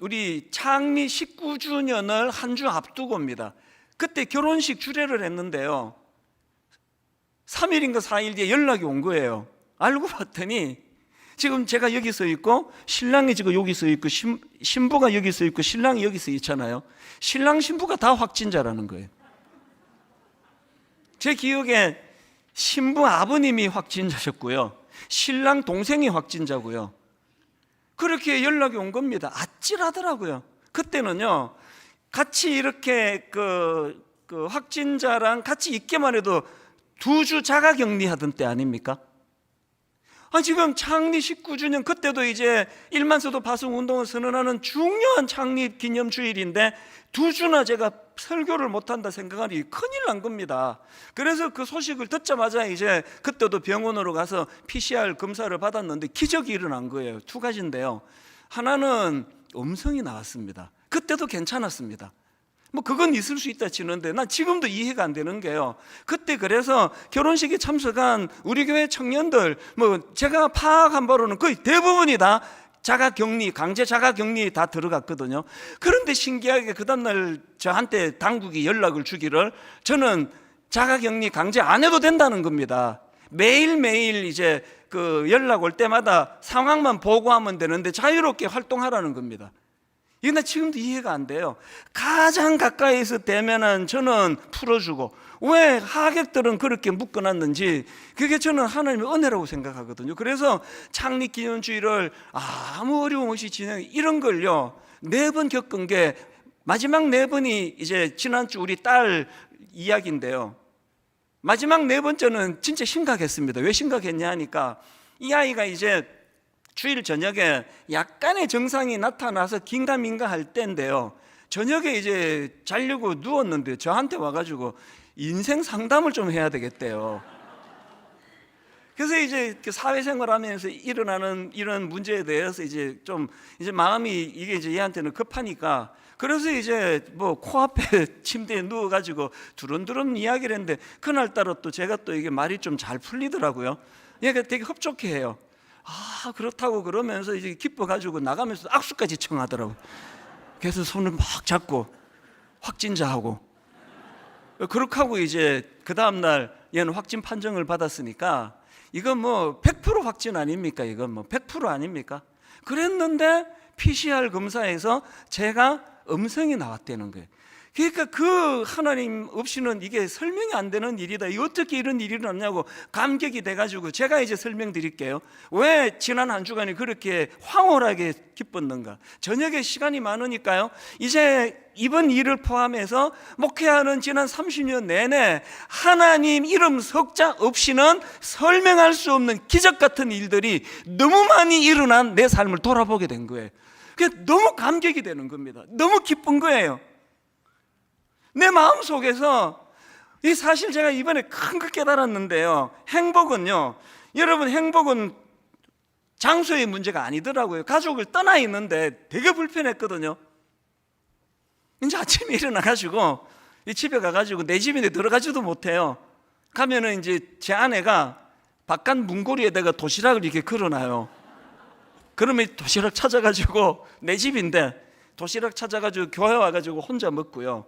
우리 창립 19주년을 한 주 앞두고입니다. 그때 결혼식 주례를 했는데요, 3일인가 4일 뒤에 연락이 온 거예요. 알고 봤더니 지금 제가 여기 서 있고 신랑이 지금 여기 서 있고 신부가 여기 서 있고 신랑이 여기 서 있잖아요. 신랑 신부가 다 확진자라는 거예요. 제 기억에 신부 아버님이 확진자셨고요, 신랑 동생이 확진자고요. 그렇게 연락이 온 겁니다. 아찔하더라고요. 그때는요, 같이 이렇게 확진자랑 같이 있기만 해도 2주 자가격리하던 때 아닙니까? 지금 창립 19주년, 그때도 이제 1만서도 파송 운동을 선언하는 중요한 창립 기념주일인데 2주나 제가 설교를 못한다 생각하니 큰일 난 겁니다. 그래서 그 소식을 듣자마자 이제 그때도 병원으로 가서 PCR 검사를 받았는데 기적이 일어난 거예요. 2가지인데요, 하나는 음성이 나왔습니다. 그때도 괜찮았습니다. 그건 있을 수 있다 치는데, 난 지금도 이해가 안 되는 게요, 그때 그래서 결혼식에 참석한 우리 교회 청년들, 제가 파악한 바로는 거의 대부분이 다 자가격리, 강제 자가격리 다 들어갔거든요. 그런데 신기하게 그 다음날 저한테 당국이 연락을 주기를, 저는 자가격리 강제 안 해도 된다는 겁니다. 매일매일 이제 연락 올 때마다 상황만 보고하면 되는데 자유롭게 활동하라는 겁니다. 이게 나 지금도 이해가 안 돼요. 가장 가까이서 대면한 저는 풀어주고, 왜 하객들은 그렇게 묶어놨는지, 그게 저는 하나님의 은혜라고 생각하거든요. 그래서 창립기념주의를 아무 어려움 없이 이런 걸요 4번 겪은 게, 마지막 4번이 이제 지난주 우리 딸 이야기인데요, 마지막 4번째는 진짜 심각했습니다. 왜 심각했냐 하니까, 이 아이가 이제 주일 저녁에 약간의 증상이 나타나서 긴가민가 할 때인데요, 저녁에 이제 자려고 누웠는데 저한테 와가지고 인생 상담을 좀 해야 되겠대요. 그래서 이제 사회생활 하면서 일어나는 이런 문제에 대해서 이제 마음이 이게 이제 얘한테는 급하니까, 그래서 이제 코앞에 침대에 누워가지고 두런두런 이야기를 했는데, 그날따라 또 제가 또 이게 말이 좀 잘 풀리더라고요. 얘가 되게 흡족해 해요. 그렇다고 그러면서 이제 기뻐가지고 나가면서 악수까지 청하더라고요. 그래서 손을 막 잡고 확진자하고, 그렇게 하고 이제 그 다음날 얘는 확진 판정을 받았으니까, 이건 100% 확진 아닙니까? 이건 100% 아닙니까? 그랬는데 PCR 검사에서 제가 음성이 나왔다는 거예요. 그러니까 그 하나님 없이는 이게 설명이 안 되는 일이다. 어떻게 이런 일이 일어났냐고 감격이 돼가지고, 제가 이제 설명드릴게요. 왜 지난 한 주간이 그렇게 황홀하게 기뻤는가. 저녁에 시간이 많으니까요, 이제 이번 일을 포함해서 목회하는 지난 30년 내내 하나님 이름 석자 없이는 설명할 수 없는 기적 같은 일들이 너무 많이 일어난 내 삶을 돌아보게 된 거예요. 그게 너무 감격이 되는 겁니다. 너무 기쁜 거예요. 내 마음속에서, 이 사실 제가 이번에 큰 걸 깨달았는데요, 행복은요, 여러분, 행복은 장소의 문제가 아니더라고요. 가족을 떠나 있는데 되게 불편했거든요. 이제 아침에 일어나가지고 집에 가가지고 내 집인데 들어가지도 못해요. 가면은 이제 제 아내가 바깥 문고리에다가 도시락을 이렇게 걸어놔요. 그러면 도시락 찾아가지고, 내 집인데 도시락 찾아가지고 교회 와가지고 혼자 먹고요,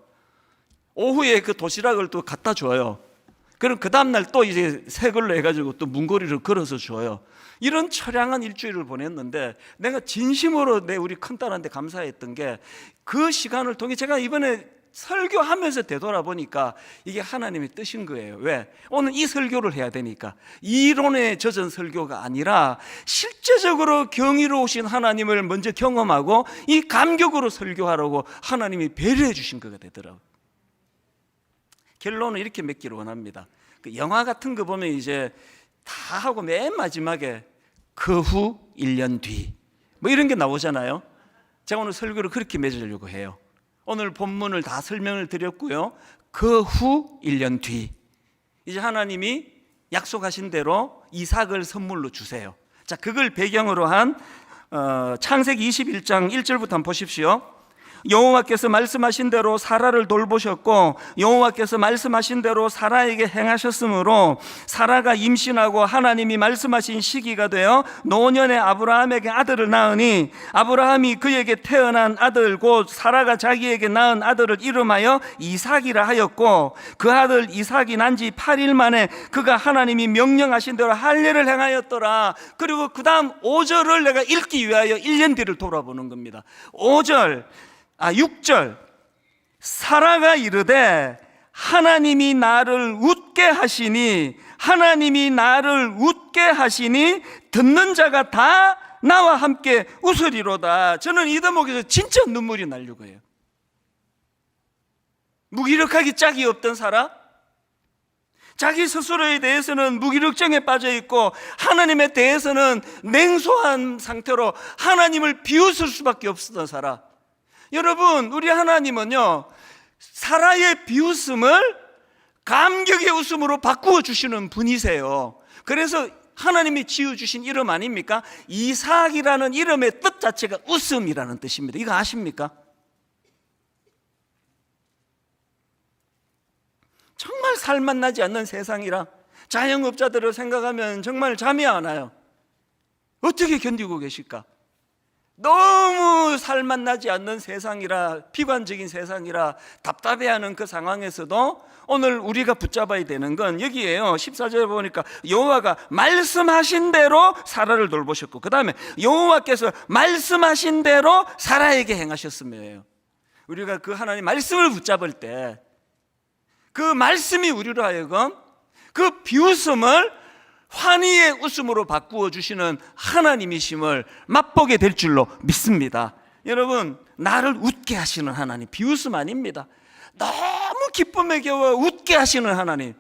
오후에 그 도시락을 또 갖다 줘요. 그럼 그 다음날 또 이제 새 걸로 해가지고 또 문고리를 걸어서 줘요. 이런 처량한 일주일을 보냈는데, 내가 진심으로 우리 큰딸한테 감사했던 게, 그 시간을 통해 제가 이번에 설교하면서 되돌아보니까 이게 하나님의 뜻인 거예요. 왜? 오늘 이 설교를 해야 되니까. 이론에 젖은 설교가 아니라 실제적으로 경이로우신 하나님을 먼저 경험하고 이 감격으로 설교하라고 하나님이 배려해 주신 거가 되더라고요. 결론은 이렇게 맺기를 원합니다. 영화 같은 거 보면 이제 다 하고 맨 마지막에 그 후 1년 뒤 이런 게 나오잖아요. 제가 오늘 설교를 그렇게 맺으려고 해요. 오늘 본문을 다 설명을 드렸고요, 그 후 1년 뒤, 이제 하나님이 약속하신 대로 이삭을 선물로 주세요. 자, 그걸 배경으로 한 창세기 21장 1절부터 한번 보십시오. 여호와께서 말씀하신 대로 사라를 돌보셨고 여호와께서 말씀하신 대로 사라에게 행하셨으므로 사라가 임신하고 하나님이 말씀하신 시기가 되어 노년에 아브라함에게 아들을 낳으니 아브라함이 그에게 태어난 아들 곧 사라가 자기에게 낳은 아들을 이름하여 이삭이라 하였고 그 아들 이삭이 난 지 8일 만에 그가 하나님이 명령하신 대로 할례를 행하였더라. 그리고 그 다음 5절을 내가 읽기 위하여 1년 뒤를 돌아보는 겁니다. 6절 사라가 이르되 하나님이 나를 웃게 하시니 듣는 자가 다 나와 함께 웃으리로다. 저는 이 대목에서 진짜 눈물이 나려고 해요. 무기력하기 짝이 없던 사라, 자기 스스로에 대해서는 무기력증에 빠져 있고 하나님에 대해서는 냉소한 상태로 하나님을 비웃을 수밖에 없었던 사라. 여러분, 우리 하나님은요 사라의 비웃음을 감격의 웃음으로 바꾸어 주시는 분이세요. 그래서 하나님이 지어주신 이름 아닙니까? 이삭이라는 이름의 뜻 자체가 웃음이라는 뜻입니다. 이거 아십니까? 정말 살맛나지 않는 세상이라 자영업자들을 생각하면 정말 잠이 안 와요. 어떻게 견디고 계실까? 너무 살맛나지 않는 세상이라, 비관적인 세상이라 답답해하는 그 상황에서도 오늘 우리가 붙잡아야 되는 건 여기에요. 14절에 보니까 여호와가 말씀하신 대로 사라를 돌보셨고 그 다음에 여호와께서 말씀하신 대로 사라에게 행하셨음이에요. 우리가 그 하나님 말씀을 붙잡을 때 그 말씀이 우리로 하여금 그 비웃음을 환희의 웃음으로 바꾸어 주시는 하나님이심을 맛보게 될 줄로 믿습니다. 여러분, 나를 웃게 하시는 하나님, 비웃음 아닙니다. 너무 기쁨에 겨워 웃게 하시는 하나님,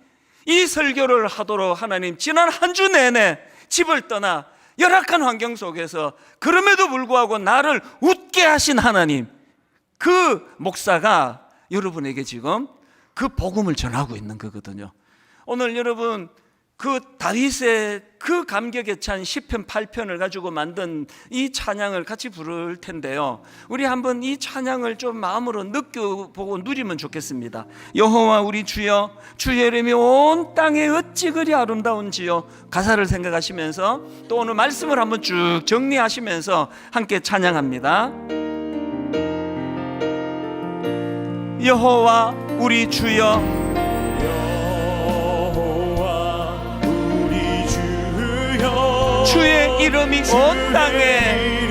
이 설교를 하도록 하나님 지난 한 주 내내 집을 떠나 열악한 환경 속에서 그럼에도 불구하고 나를 웃게 하신 하나님, 그 목사가 여러분에게 지금 그 복음을 전하고 있는 거거든요. 오늘 여러분, 그 다윗의 그 감격에 찬 시편 8편을 가지고 만든 이 찬양을 같이 부를 텐데요, 우리 한번 이 찬양을 좀 마음으로 느껴보고 누리면 좋겠습니다. 여호와 우리 주여, 주의 이름이 온 땅에 어찌 그리 아름다운지요. 가사를 생각하시면서 또 오늘 말씀을 한번 쭉 정리하시면서 함께 찬양합니다. 여호와 우리 주여, 주의 이름이 온 땅에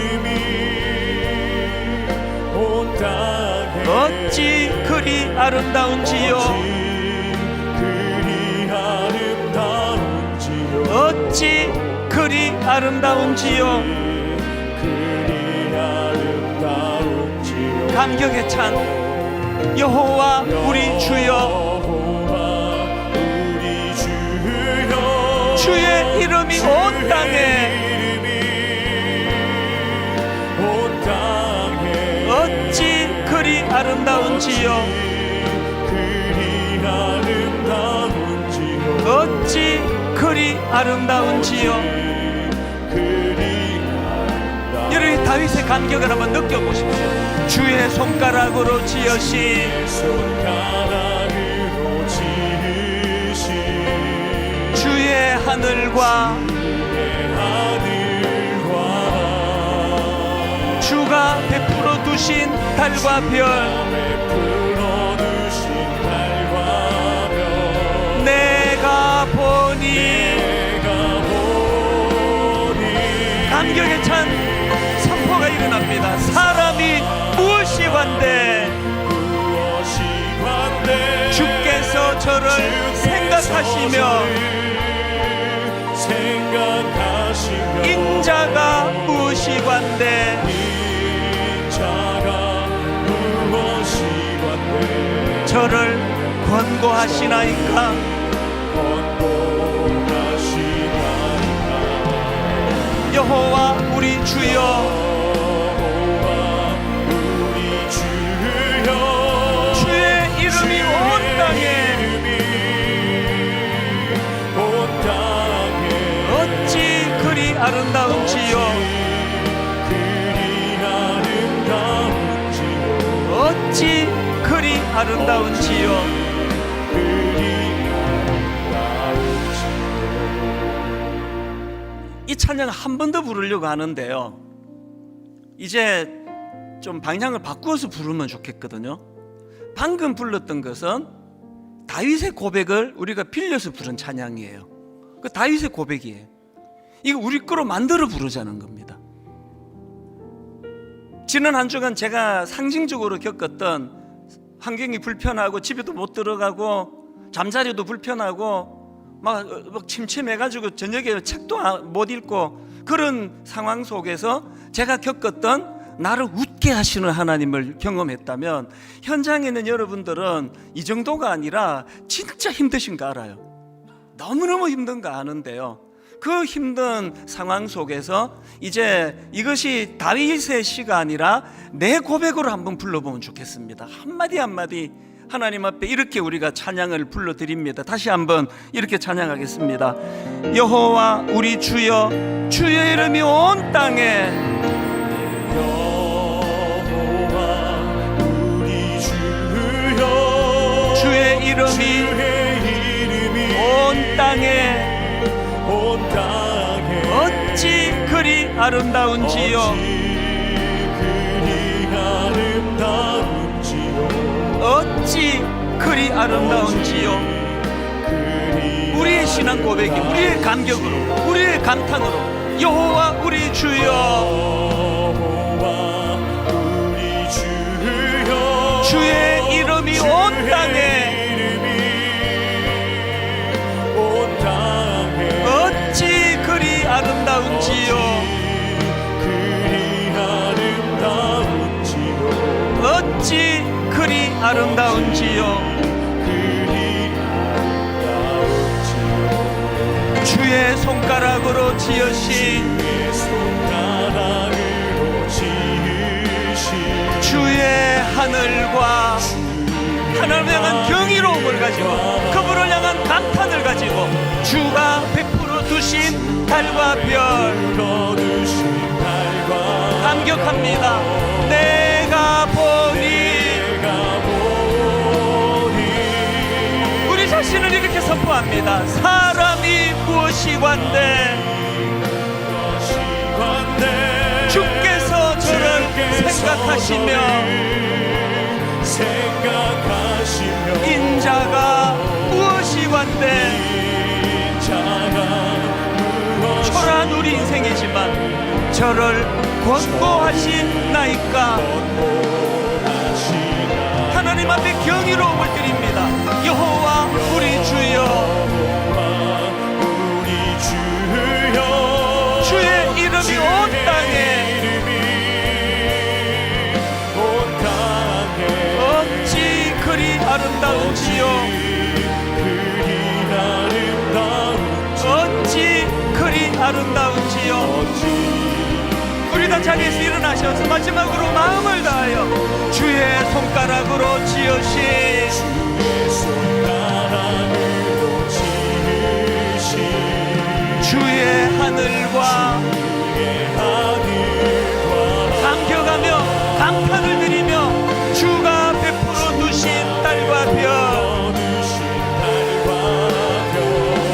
어찌 그리 아름다운지요. 어찌 그리 아름다운지요. 감격에 찬 여호와 우리 주여, 주의 이름이 온 땅에 어찌 그리 아름다운지요. 어찌 그리 아름다운지요. 여러분, 다윗의 감격을 한번 느껴보십시오. 주의 손가락으로 지으신 주의 하늘과 주가 베풀어 두신 달과 별, 내가 보니 감격에 찬 선포가 일어납니다. 사람이 무엇이 관대, 주께서 저를 생각하시며 인자가 무엇이 관대, 저를 권고하시나이까. 여호와 우리 주여, 주의 이름이 온 땅에 아름다운지요. 이 찬양 한 번 더 부르려고 하는데요, 이제 좀 방향을 바꾸어서 부르면 좋겠거든요. 방금 불렀던 것은 다윗의 고백을 우리가 빌려서 부른 찬양이에요. 그 다윗의 고백이에요. 이거 우리 거로 만들어 부르자는 겁니다. 지난 한 주간 제가 상징적으로 겪었던 환경이 불편하고 집에도 못 들어가고 잠자리도 불편하고 막 침침해가지고 저녁에 책도 못 읽고 그런 상황 속에서 제가 겪었던 나를 웃게 하시는 하나님을 경험했다면, 현장에 있는 여러분들은 이 정도가 아니라 진짜 힘드신 거 알아요. 너무너무 힘든 거 아는데요, 그 힘든 상황 속에서 이제 이것이 다윗의 시가 아니라 내 고백으로 한번 불러보면 좋겠습니다. 한마디 한마디 하나님 앞에 이렇게 우리가 찬양을 불러드립니다. 다시 한번 이렇게 찬양하겠습니다. 여호와 우리 주여, 주의 이름이 온 땅에, 여호와 우리 주여, 주의 이름이 온 땅에 어찌 그리 아름다운지요. 어찌 그리 아름다운지요. 우리의 신앙 고백이, 우리의 감격으로, 우리의 감탄으로, 여호와 우리 주여, 주의 이름이 온 땅에 어찌 그리 아름다운지요. 어찌 그리 아름다운지요. 주의 손가락으로 지으신 주의 하늘과 하나님을 향한 경이로움을 가지고, 그분을 향한 감탄을 가지고, 주가 베풀어 두신 달과 별 감격합니다. 내가 보니, 우리 자신을 이렇게 선포합니다. 사람이 무엇이관대 주께서 저를 생각하시며 인자가 무엇이관대. 초라한 우리 인생이지만 저를 권고하시나이까. 하나님 앞에 경이로움을 드립니다. 여호와 우리 주여, 주의 이름이 온 땅에 어찌 그리 아름다운지요. 어찌 그리 아름다운지요. 우리 다 자리에서 일어나셔서 마지막으로 마음을 다하여 주의 손가락으로 지으신 주의 하늘과 감격하며 감탄을 드리며 주가 베풀어 두신 달과 별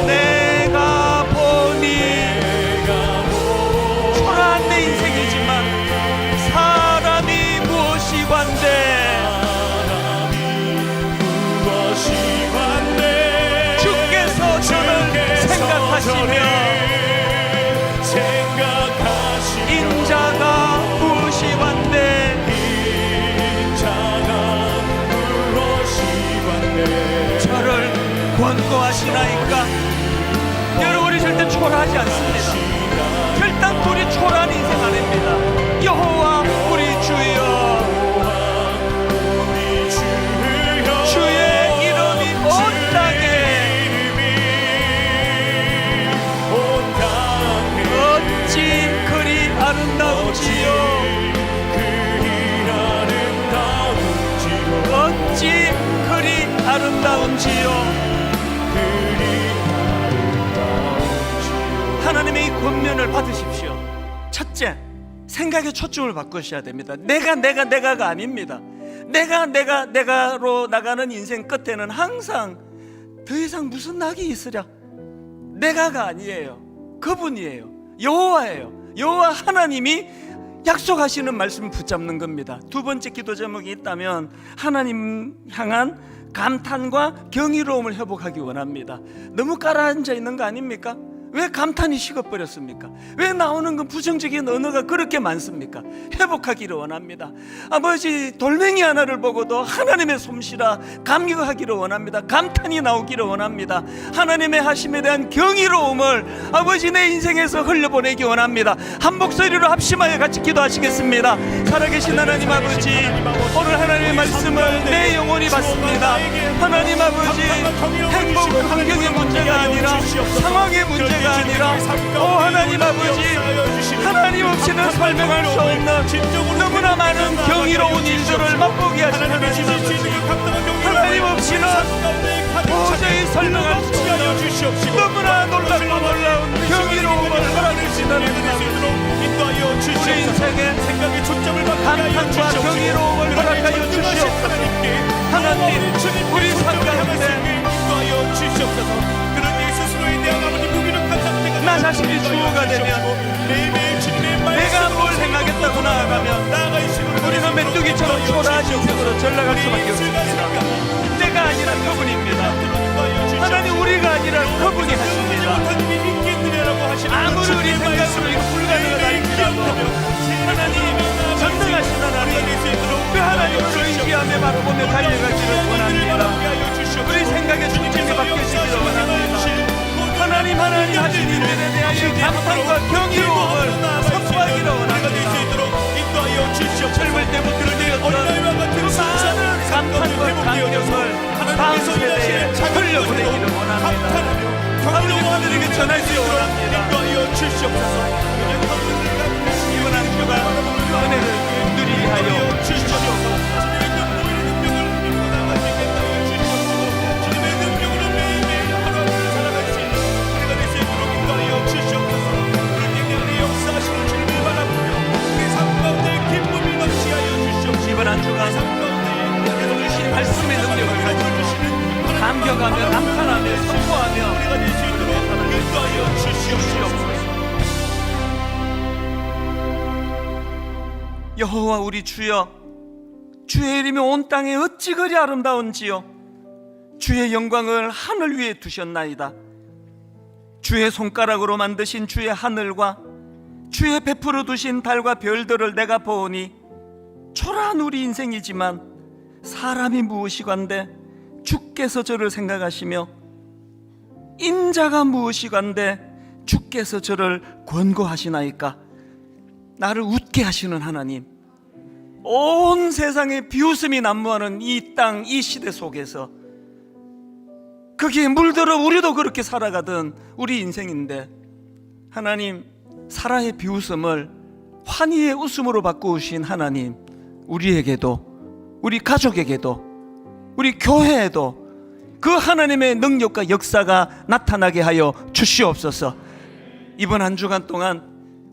내가 보니, 초라한 내 인생이지만 사람이 무엇이관대 주께서 저를 생각하시며 인자가 무엇이관대 저를 권고하시나이까. 여러분, 우리 절대 초라하지 않습니다. 결단코리 초라한 인생 아닙니다. 여호와 우리 주여, 주의 이름이 온 땅에 어찌 그리 아름다운지요. 어찌 그리 아름다운지요. 하나님의 이 권면을 받으십시오. 첫째, 생각의 초점을 바꾸셔야 됩니다. 내가가 아닙니다. 내가로 나가는 인생 끝에는 항상 더 이상 무슨 낙이 있으랴. 내가가 아니에요. 그분이에요. 여호와예요. 여호와 하나님이 약속하시는 말씀 붙잡는 겁니다. 두 번째 기도 제목이 있다면 하나님 향한 감탄과 경이로움을 회복하기 원합니다. 너무 깔아앉아 있는 거 아닙니까? 왜 감탄이 식어버렸습니까? 왜 나오는 건 부정적인 언어가 그렇게 많습니까? 회복하기를 원합니다. 아버지, 돌멩이 하나를 보고도 하나님의 솜씨라 감격하기를 원합니다. 감탄이 나오기를 원합니다. 하나님의 하심에 대한 경이로움을 아버지 내 인생에서 흘려보내기 원합니다. 한 목소리로 합심하여 같이 기도하시겠습니다. 살아계신 하나님 아버지, 오늘 하나님의 말씀을 내 영혼이 받습니다. 하나님 아버지, 행복 환경의 문제가 아니라 상황의 문제가 아니라 오 하나님 아버지, 하나님 없이는 설명할 수 없는 너무나 많은 경이로운 일들을 맛보게 하시는 하나님 아버지, 하나님 없이는 도저히 설명할 수 없는 너무나 놀랍고 놀라운 경이로움을 허락하시는 하나님 아버지, 우리 인생에 감탄과 경이로움을 허락하여 주시옵소서. 하나님, 우리 삶 가운데 나 자신이 주어가 되면 내가 뭘 행하겠다고 나아가면 우리는 메뚜기처럼 초라한 인생으로 전락할 수밖에 없습니다. 내가 아니라 그분입니다. 하나님, 우리가 아니라 그분이 하십니다. 아무리 우리 생각으로 이거 불가능하다 할지라도 하나님 전능하신 하나님, 그 하나님을 의지하며 바라보며 달려가기를 원합니다. 우리 생각의 중심이 바뀌시기를 원합니다. 하나님 하신 일들에 대하여 감탄과 경이로움을 선포하기를 원합니다. 젊을 때부터 되었던 그 많은 감탄과 감격을 다음 세대에 흘려보내기를 원합니다. 아버지, 그들에게 전하기를 원합니다. 이번 한 주간 은혜를 누리게 하여 주시옵소서. 이번 한 주간 주신 말씀의 능력을 가지고 감격하며 감탄하며 선포하며 주시옵소서. 여호와 우리 주여, 주의 이름이 온 땅에 어찌 그리 아름다운지요. 주의 영광을 하늘 위에 두셨나이다. 주의 손가락으로 만드신 주의 하늘과 주의 베풀어 두신 달과 별들을 내가 보오니 초라한 우리 인생이지만 사람이 무엇이간데 주께서 저를 생각하시며 인자가 무엇이간데 주께서 저를 권고하시나이까. 나를 웃게 하시는 하나님, 온 세상에 비웃음이 난무하는 이 땅, 이 시대 속에서 거기에 물들어 우리도 그렇게 살아가던 우리 인생인데 하나님, 사라의 비웃음을 환희의 웃음으로 바꾸신 하나님, 우리에게도, 우리 가족에게도, 우리 교회에도 그 하나님의 능력과 역사가 나타나게 하여 주시옵소서. 이번 한 주간 동안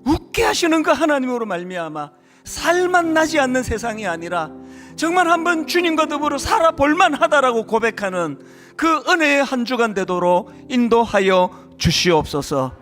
웃게 하시는 그 하나님으로 말미암아 살만 나지 않는 세상이 아니라 정말 한번 주님과 더불어 살아볼만 하다라고 고백하는 그 은혜의 한 주간 되도록 인도하여 주시옵소서.